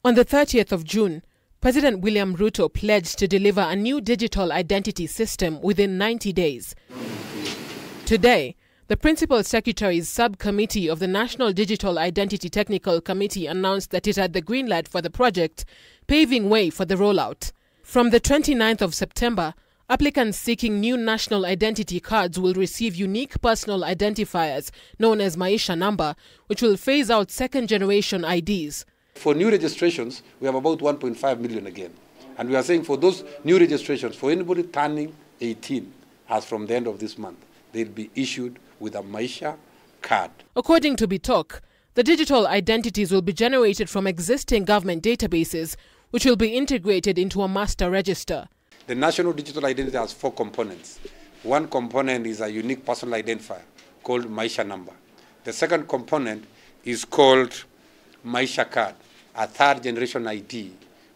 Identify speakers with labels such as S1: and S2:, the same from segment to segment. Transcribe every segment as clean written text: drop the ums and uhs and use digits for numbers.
S1: On the 30th of June, President William Ruto pledged to deliver a new digital identity system within 90 days. Today, the Principal Secretary's subcommittee of the National Digital Identity Technical Committee announced that it had the green light for the project, paving way for the rollout. From the 29th of September, applicants seeking new national identity cards will receive unique personal identifiers known as Maisha number, which will phase out second-generation IDs.
S2: For new registrations, we have about 1.5 million again. And we are saying for those new registrations, for anybody turning 18, as from the end of this month, they'll be issued with a Maisha card.
S1: According to Bitok, the digital identities will be generated from existing government databases, which will be integrated into a master register.
S2: The National Digital Identity has 4 components. One component is a unique personal identifier called Maisha number. The second component is called Maisha card, a third-generation ID,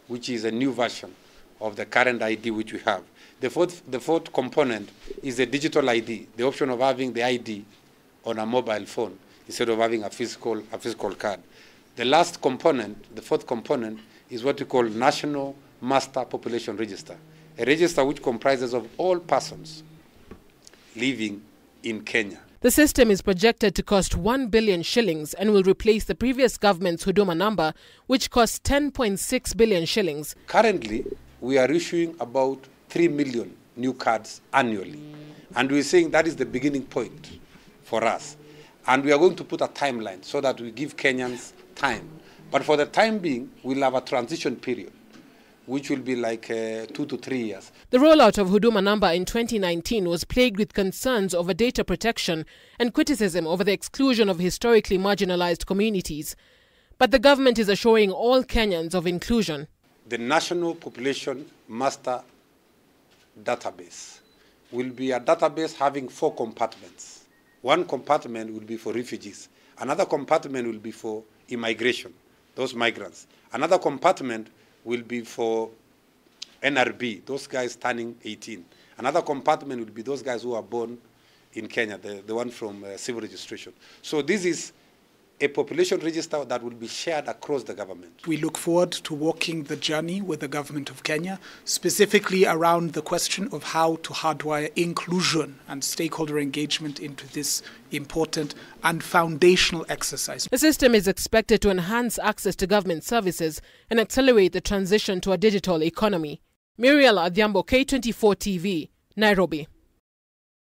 S2: which is a new version of the current ID which we have. The fourth component is the digital ID, the option of having the ID on a mobile phone instead of having a physical card. The last component, the fourth component, is what we call National Master Population Register, a register which comprises of all persons living in Kenya.
S1: The system is projected to cost 1 billion shillings and will replace the previous government's Huduma number, which cost 10.6 billion shillings.
S2: Currently, we are issuing about 3 million new cards annually. And we're saying that is the beginning point for us. And we are going to put a timeline so that we give Kenyans time. But for the time being, we'll have a transition period, which will be like 2 to 3 years.
S1: The rollout of Huduma number in 2019 was plagued with concerns over data protection and criticism over the exclusion of historically marginalized communities. But the government is assuring all Kenyans of inclusion.
S2: The National Population Master Database will be a database having 4 compartments. One compartment will be for refugees. Another compartment will be for immigration, those migrants. Another compartment will be for NRB, those guys turning 18. Another compartment will be those guys who are born in Kenya, the one from civil registration. So this is a population register that will be shared across the government.
S3: We look forward to walking the journey with the government of Kenya, specifically around the question of how to hardwire inclusion and stakeholder engagement into this important and foundational exercise.
S1: The system is expected to enhance access to government services and accelerate the transition to a digital economy. Muriel Adhiambo, K24 TV, Nairobi.